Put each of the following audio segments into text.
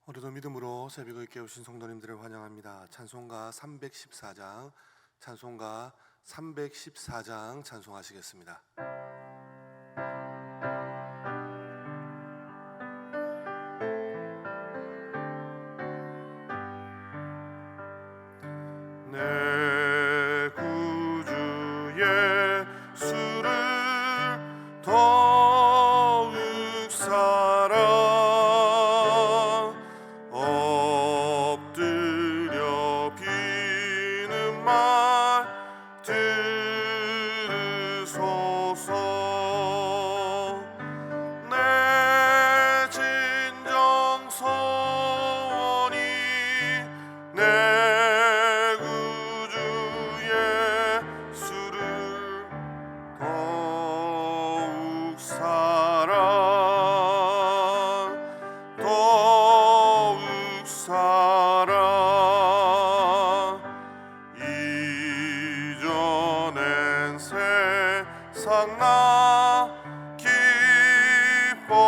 오늘도 믿음으로 새벽을 깨우신 성도님들을 환영합니다. 찬송가 314장, 찬송가 314장 찬송하시겠습니다. 내 구주 예수를 더욱 사랑 엎드려 비는 말 들으소서. 내 진정 소원이 내 구주 예수를 더욱 사랑 더욱 사랑. 이전엔 세상 나 기뻤어도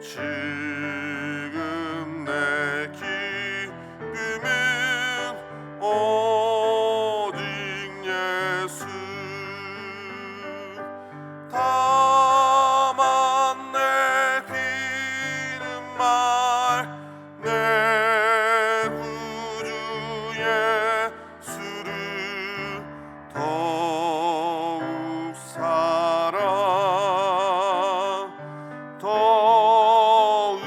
지금 내 기쁨은 오직 예수. 다만 내 비는 말 내 구주 예수를 더욱 사랑 더욱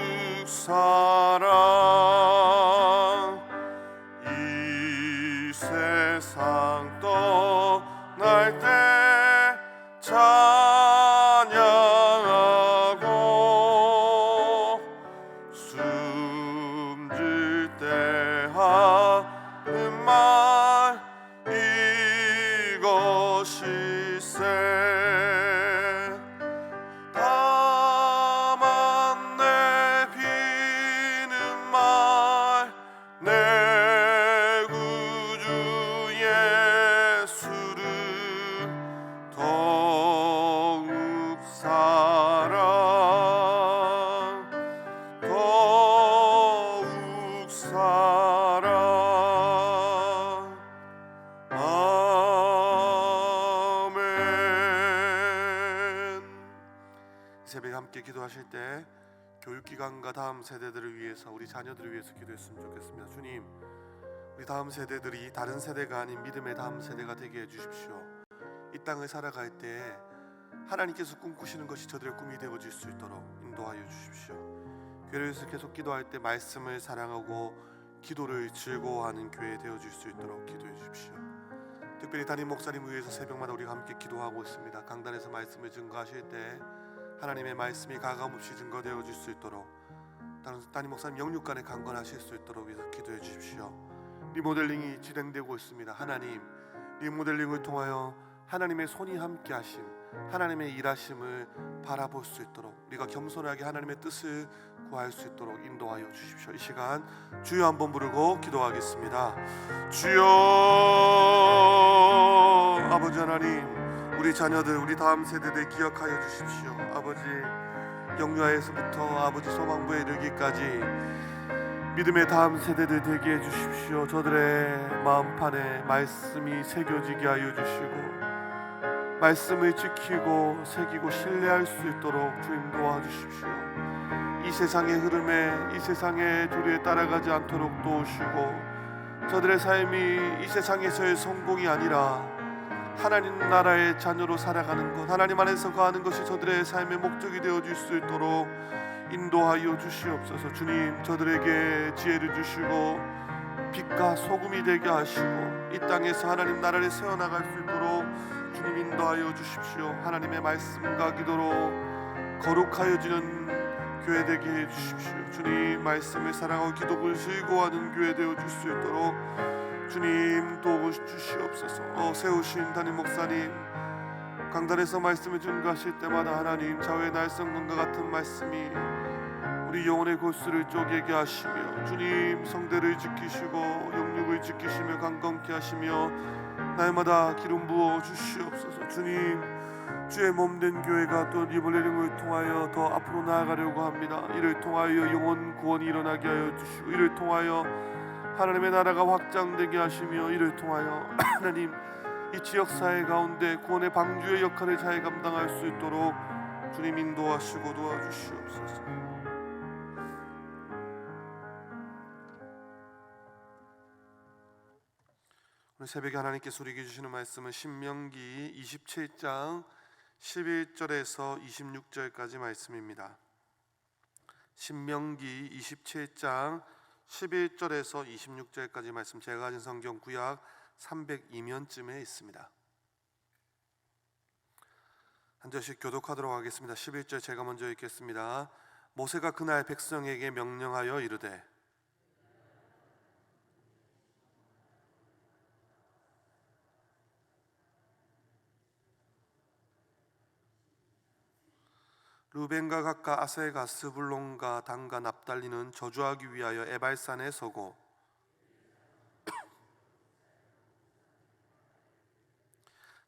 사랑. 이 세상 떠날 때 찬양하고 숨질 때 하는 말 이것일세. 다만 내 비는 말 내 구주 예수를 더욱 사랑 더욱 사랑. 아멘. 새벽에 함께 기도하실 때 교육기관과 다음 세대들을 위해서, 우리 자녀들을 위해서 기도했으면 좋겠습니다. 주님, 우리 다음 세대들이 다른 세대가 아닌 믿음의 다음 세대가 되게 해주십시오. 이 땅을 살아갈 때 하나님께서 꿈꾸시는 것이 저들의 꿈이 되어질 수 있도록 인도하여 주십시오. 교회에서 계속 기도할 때 말씀을 사랑하고 기도를 즐거워하는 교회 되어질 수 있도록 기도해 주십시오. 특별히 담임 목사님 위해서 새벽마다 우리가 함께 기도하고 있습니다. 강단에서 말씀을 증거하실 때 하나님의 말씀이 가감없이 증거되어질 수 있도록, 담임 목사님 영육간에 강건하실 수 있도록 위해서 기도해 주십시오. 리모델링이 진행되고 있습니다. 하나님, 리모델링을 통하여 하나님의 손이 함께 하심, 하나님의 일하심을 바라볼 수 있도록 우리가 겸손하게 하나님의 뜻을 구할 수 있도록 인도하여 주십시오. 이 시간 주여 한번 부르고 기도하겠습니다. 주여. 아버지 하나님, 우리 자녀들, 우리 다음 세대들 기억하여 주십시오. 아버지, 영유아에서부터 아버지 소망부에 이르기까지 믿음의 다음 세대들 되게 해주십시오. 저들의 마음판에 말씀이 새겨지게 하여 주시고 말씀을 지키고 새기고 신뢰할 수 있도록 주님 도와주십시오. 이 세상의 흐름에, 이 세상의 조류에 따라가지 않도록 도우시고 저들의 삶이 이 세상에서의 성공이 아니라 하나님 나라의 자녀로 살아가는 것, 하나님 안에서 거하는 것이 저들의 삶의 목적이 되어질 수 있도록 인도하여 주시옵소서. 주님, 저들에게 지혜를 주시고 빛과 소금이 되게 하시고 이 땅에서 하나님 나라를 세워나갈 수 있도록 주님 인도하여 주십시오. 하나님의 말씀과 기도로 거룩하여지는 교회 되게 해주십시오. 주님, 말씀을 사랑하고 기도를 즐거워하는 교회 되어줄 수 있도록 주님 도와주시옵소서. 세우신 담임 목사님, 강단에서 말씀을 증거하실 때마다 하나님 자외의 날성근과 같은 말씀이 우리 영혼의 골수를 쪼개게 하시며 주님 성대를 지키시고 영육을 지키시며 강건케 하시며 날마다 기름 부어 주시옵소서. 주님 주의 몸된 교회가 또 리버레링을 통하여 더 앞으로 나아가려고 합니다. 이를 통하여 영혼 구원이 일어나게 하여 주시고, 이를 통하여 하나님의 나라가 확장되게 하시며, 이를 통하여 하나님 이 지역사회 가운데 구원의 방주의 역할을 잘 감당할 수 있도록 주님 인도하시고 도와주시옵소서. 오늘 새벽에 하나님께서 우리에게 주시는 말씀은 신명기 27장 11절에서 26절까지 말씀입니다. 신명기 27장 11절에서 26절까지 말씀, 제가 가진 성경 구약 302면쯤에 있습니다. 한 절씩 교독하도록 하겠습니다. 11절 제가 먼저 읽겠습니다. 모세가 그날 백성에게 명령하여 이르되 루벤과 갓과 아셀과 스불론과 단과 납달리는 저주하기 위하여 에발산에 서고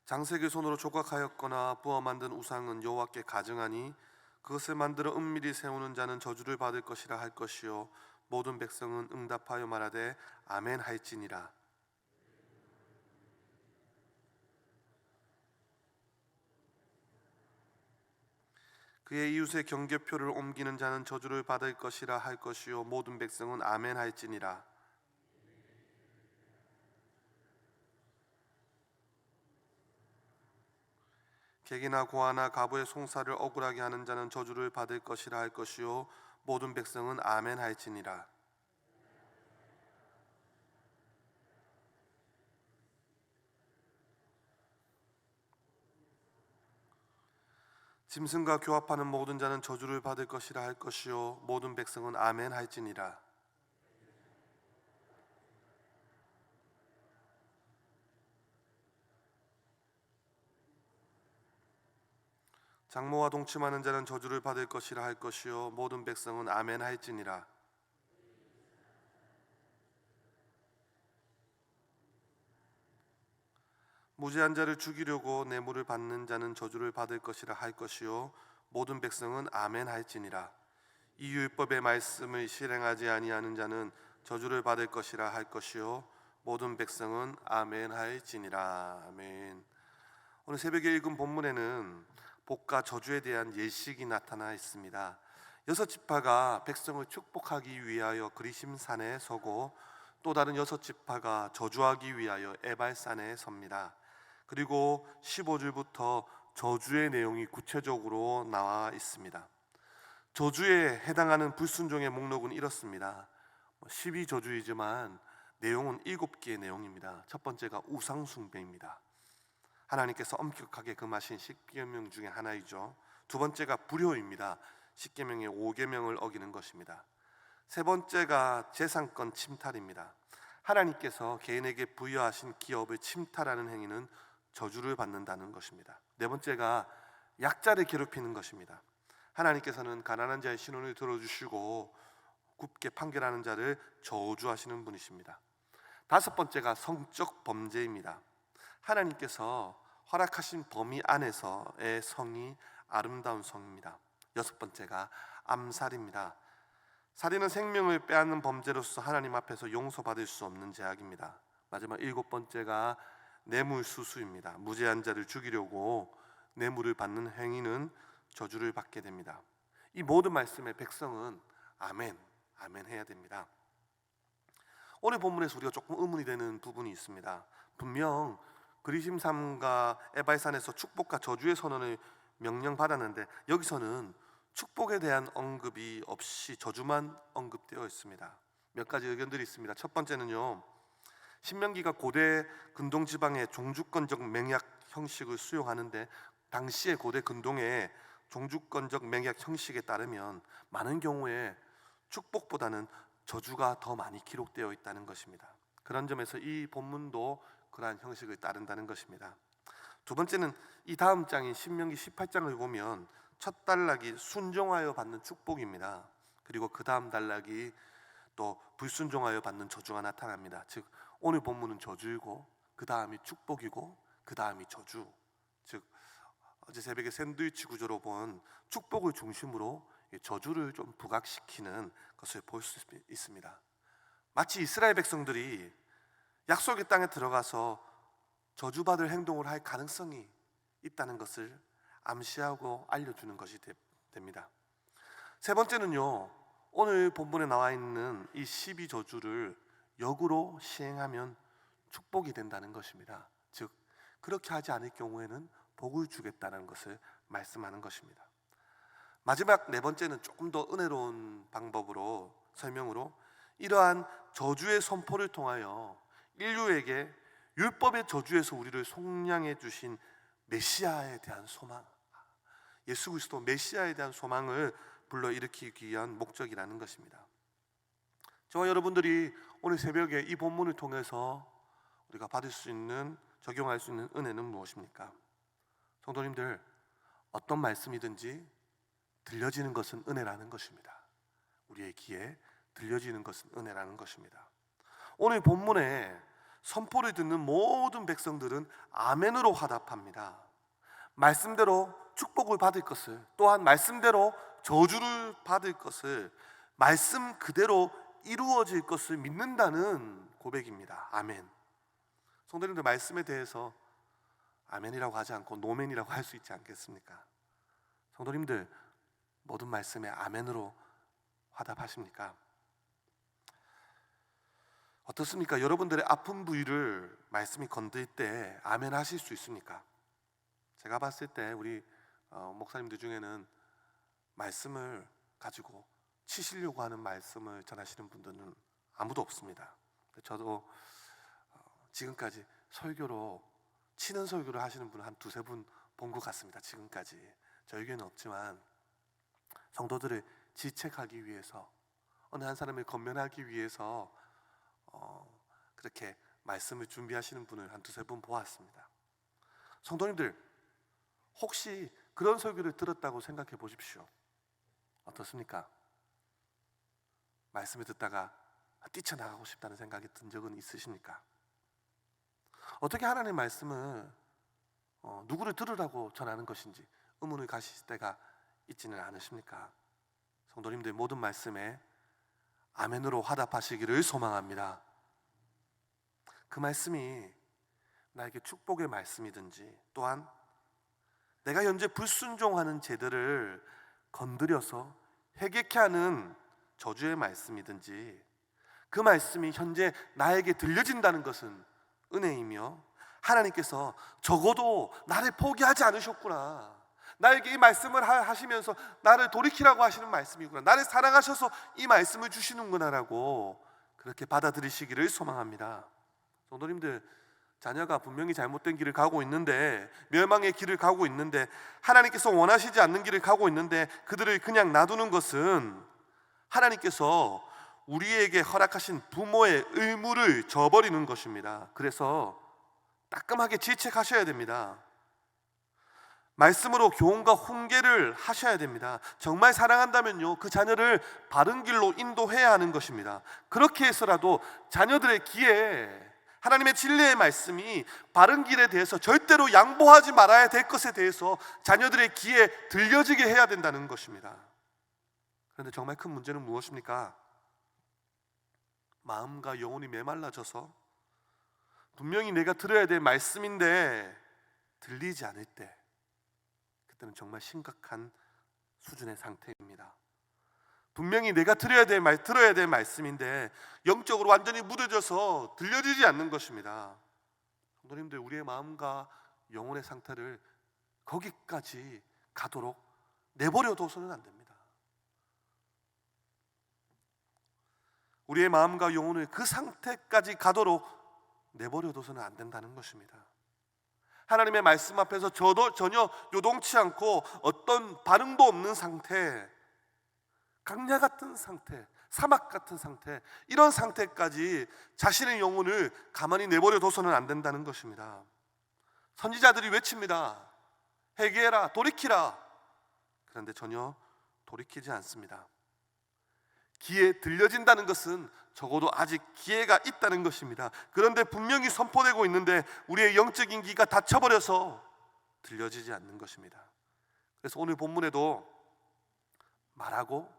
장색의 손으로 조각하였거나 부어 만든 우상은 여호와께 가증하니 그것을 만들어 은밀히 세우는 자는 저주를 받을 것이라 할 것이요 모든 백성은 응답하여 말하되 아멘 할지니라. 그의 이웃의 경계표를 옮기는 자는 저주를 받을 것이라 할 것이요 모든 백성은 아멘 할지니라. 객이나 고아나 가부의 송사를 억울하게 하는 자는 저주를 받을 것이라 할 것이요 모든 백성은 아멘 할지니라. 짐승과 교합하는 모든 자는 저주를 받을 것이라 할 것이요 모든 백성은 아멘 할지니라. 장모와 동침하는 자는 저주를 받을 것이라 할 것이요 모든 백성은 아멘 할지니라. 무죄한 자를 죽이려고 뇌물을 받는 자는 저주를 받을 것이라 할 것이요 모든 백성은 아멘 할지니라. 이 율법의 말씀을 실행하지 아니하는 자는 저주를 받을 것이라 할 것이요 모든 백성은 아멘 할지니라. 아멘. 오늘 새벽에 읽은 본문에는 복과 저주에 대한 예식이 나타나 있습니다. 6지파가 백성을 축복하기 위하여 그리심산에 서고 또 다른 6지파가 저주하기 위하여 에발산에 섭니다. 그리고 15절부터 저주의 내용이 구체적으로 나와 있습니다. 저주에 해당하는 불순종의 목록은 이렇습니다. 12저주이지만 내용은 7개의 내용입니다. 첫 번째가 우상숭배입니다. 하나님께서 엄격하게 금하신 10계명 중에 하나이죠. 두 번째가 불효입니다. 10계명의 5계명을 어기는 것입니다. 세 번째가 재산권 침탈입니다. 하나님께서 개인에게 부여하신 기업을 침탈하는 행위는 저주를 받는다는 것입니다. 네 번째가 약자를 괴롭히는 것입니다. 하나님께서는 가난한 자의 신원을 들어주시고 굽게 판결하는 자를 저주하시는 분이십니다. 다섯 번째가 성적 범죄입니다. 하나님께서 허락하신 범위 안에서의 성이 아름다운 성입니다. 여섯 번째가 암살입니다. 살인은 생명을 빼앗는 범죄로서 하나님 앞에서 용서받을 수 없는 죄악입니다. 마지막 일곱 번째가 뇌물수수입니다. 무죄한 자를 죽이려고 뇌물을 받는 행위는 저주를 받게 됩니다. 이 모든 말씀에 백성은 아멘, 아멘 해야 됩니다. 오늘 본문에서 우리가 조금 의문이 되는 부분이 있습니다. 분명 그리심산과 에발산에서 축복과 저주의 선언을 명령받았는데 여기서는 축복에 대한 언급이 없이 저주만 언급되어 있습니다. 몇 가지 의견들이 있습니다. 첫 번째는요, 신명기가 고대 근동 지방의 종주권적 맹약 형식을 수용하는데 당시의 고대 근동의 종주권적 맹약 형식에 따르면 많은 경우에 축복보다는 저주가 더 많이 기록되어 있다는 것입니다. 그런 점에서 이 본문도 그러한 형식을 따른다는 것입니다. 두 번째는 이 다음 장인 신명기 18장을 보면 첫 단락이 순종하여 받는 축복입니다. 그리고 그 다음 단락이 또 불순종하여 받는 저주가 나타납니다. 즉 오늘 본문은 저주이고 그 다음이 축복이고 그 다음이 저주, 즉 어제 새벽에 샌드위치 구조로 본 축복을 중심으로 저주를 좀 부각시키는 것을 볼 수 있습니다. 마치 이스라엘 백성들이 약속의 땅에 들어가서 저주받을 행동을 할 가능성이 있다는 것을 암시하고 알려주는 것이 됩니다. 세 번째는요, 오늘 본문에 나와 있는 이 12저주를 역으로 시행하면 축복이 된다는 것입니다. 즉 그렇게 하지 않을 경우에는 복을 주겠다는 것을 말씀하는 것입니다. 마지막 네 번째는 조금 더 은혜로운 방법으로 설명으로 이러한 저주의 선포를 통하여 인류에게 율법의 저주에서 우리를 속량해 주신 메시아에 대한 소망, 예수 그리스도 메시아에 대한 소망을 불러일으키기 위한 목적이라는 것입니다. 저와 여러분들이 오늘 새벽에 이 본문을 통해서 우리가 받을 수 있는, 적용할 수 있는 은혜는 무엇입니까? 성도님들, 어떤 말씀이든지 들려지는 것은 은혜라는 것입니다. 우리의 귀에 들려지는 것은 은혜라는 것입니다. 오늘 본문에 선포를 듣는 모든 백성들은 아멘으로 화답합니다. 말씀대로 축복을 받을 것을, 또한 말씀대로 저주를 받을 것을, 말씀 그대로 이루어질 것을 믿는다는 고백입니다. 아멘. 성도님들, 말씀에 대해서 아멘이라고 하지 않고 노멘이라고 할 수 있지 않겠습니까? 성도님들, 모든 말씀에 아멘으로 화답하십니까? 어떻습니까? 여러분들의 아픈 부위를 말씀이 건들 때 아멘 하실 수 있습니까? 제가 봤을 때 우리 목사님들 중에는 말씀을 가지고 치시려고 하는 말씀을 전하시는 분들은 아무도 없습니다. 저도 지금까지 설교로 치는 설교를 하시는 분을 한 두세 분 본 것 같습니다. 지금까지 저희 교회는 없지만 성도들을 질책하기 위해서, 어느 한 사람을 건면하기 위해서 그렇게 말씀을 준비하시는 분을 한 두세 분 보았습니다. 성도님들, 혹시 그런 설교를 들었다고 생각해 보십시오. 어떻습니까? 말씀을 듣다가 뛰쳐나가고 싶다는 생각이 든 적은 있으십니까? 어떻게 하나님의 말씀을 누구를 들으라고 전하는 것인지 의문을 가실 때가 있지는 않으십니까? 성도님들, 모든 말씀에 아멘으로 화답하시기를 소망합니다. 그 말씀이 나에게 축복의 말씀이든지, 또한 내가 현재 불순종하는 제들을 건드려서 회개케 하는 저주의 말씀이든지, 그 말씀이 현재 나에게 들려진다는 것은 은혜이며, 하나님께서 적어도 나를 포기하지 않으셨구나, 나에게 이 말씀을 하시면서 나를 돌이키라고 하시는 말씀이구나, 나를 사랑하셔서 이 말씀을 주시는구나라고 그렇게 받아들이시기를 소망합니다. 성도님들, 자녀가 분명히 잘못된 길을 가고 있는데, 멸망의 길을 가고 있는데, 하나님께서 원하시지 않는 길을 가고 있는데 그들을 그냥 놔두는 것은 하나님께서 우리에게 허락하신 부모의 의무를 저버리는 것입니다. 그래서 따끔하게 질책하셔야 됩니다. 말씀으로 교훈과 훈계를 하셔야 됩니다. 정말 사랑한다면요, 그 자녀를 바른 길로 인도해야 하는 것입니다. 그렇게 해서라도 자녀들의 귀에 하나님의 진리의 말씀이 바른 길에 대해서 절대로 양보하지 말아야 될 것에 대해서 자녀들의 귀에 들려지게 해야 된다는 것입니다. 그런데 정말 큰 문제는 무엇입니까? 마음과 영혼이 메말라져서 분명히 내가 들어야 될 말씀인데 들리지 않을 때, 그때는 정말 심각한 수준의 상태입니다. 분명히 내가 들어야 될 말씀인데 영적으로 완전히 무뎌져서 들려지지 않는 것입니다. 성도님들, 우리의 마음과 영혼의 상태를 거기까지 가도록 내버려둬서는 안 됩니다. 우리의 마음과 영혼을 그 상태까지 가도록 내버려둬서는 안 된다는 것입니다. 하나님의 말씀 앞에서 전혀 요동치 않고 어떤 반응도 없는 상태, 강야 같은 상태, 사막 같은 상태, 이런 상태까지 자신의 영혼을 가만히 내버려둬서는 안 된다는 것입니다. 선지자들이 외칩니다. 회개해라, 돌이키라. 그런데 전혀 돌이키지 않습니다. 귀에 들려진다는 것은 적어도 아직 기회가 있다는 것입니다. 그런데 분명히 선포되고 있는데 우리의 영적인 귀가 닫혀버려서 들려지지 않는 것입니다. 그래서 오늘 본문에도 말하고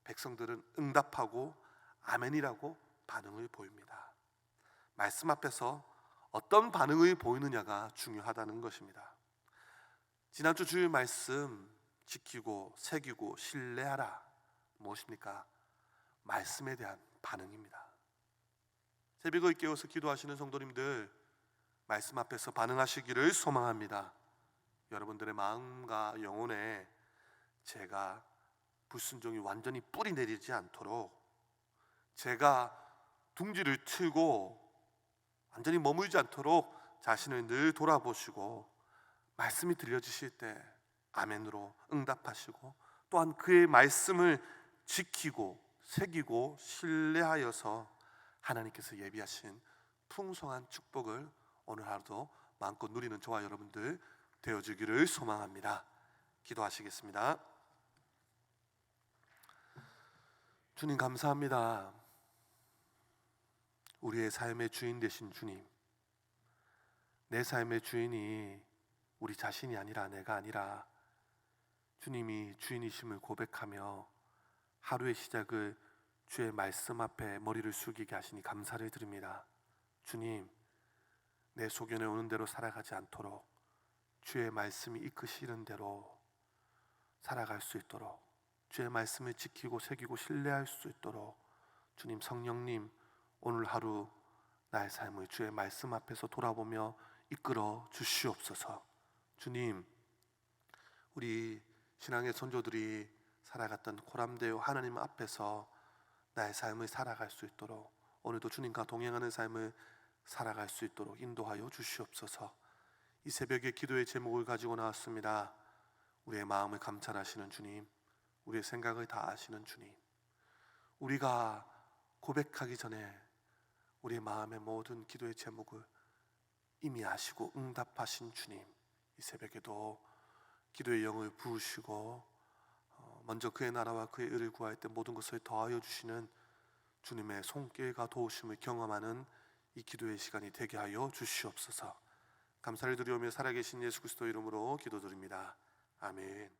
백성들은 응답하고 아멘이라고 반응을 보입니다. 말씀 앞에서 어떤 반응을 보이느냐가 중요하다는 것입니다. 지난주 주일 말씀 지키고 새기고 신뢰하라, 무엇입니까? 말씀에 대한 반응입니다. 새벽을 깨워서 기도하시는 성도님들, 말씀 앞에서 반응하시기를 소망합니다. 여러분들의 마음과 영혼에 제가 불순종이 완전히 뿌리 내리지 않도록, 제가 둥지를 틀고 완전히 머물지 않도록 자신을 늘 돌아보시고 말씀이 들려지실 때 아멘으로 응답하시고, 또한 그의 말씀을 지키고 새기고 신뢰하여서 하나님께서 예비하신 풍성한 축복을 오늘 하루도 마음껏 누리는 저와 여러분들 되어주기를 소망합니다. 기도하시겠습니다. 주님 감사합니다. 우리의 삶의 주인 되신 주님, 내 삶의 주인이 우리 자신이 아니라 내가 아니라 주님이 주인이심을 고백하며 하루의 시작을 주의 말씀 앞에 머리를 숙이게 하시니 감사를 드립니다. 주님, 내 소견에 오는 대로 살아가지 않도록 주의 말씀이 이끄시는 대로 살아갈 수 있도록, 주의 말씀을 지키고 새기고 신뢰할 수 있도록 주님, 성령님, 오늘 하루 나의 삶을 주의 말씀 앞에서 돌아보며 이끌어 주시옵소서. 주님, 우리 신앙의 선조들이 살아갔던 고람되어 하나님 앞에서 나의 삶을 살아갈 수 있도록, 오늘도 주님과 동행하는 삶을 살아갈 수 있도록 인도하여 주시옵소서. 이 새벽에 기도의 제목을 가지고 나왔습니다. 우리의 마음을 감찰하시는 주님, 우리의 생각을 다 아시는 주님, 우리가 고백하기 전에 우리의 마음의 모든 기도의 제목을 이미 아시고 응답하신 주님, 이 새벽에도 기도의 영을 부으시고 먼저 그의 나라와 그의 의를 구할 때 모든 것을 더하여 주시는 주님의 손길과 도우심을 경험하는 이 기도의 시간이 되게 하여 주시옵소서. 감사를 드리오며 살아계신 예수 그리스도 이름으로 기도드립니다. 아멘.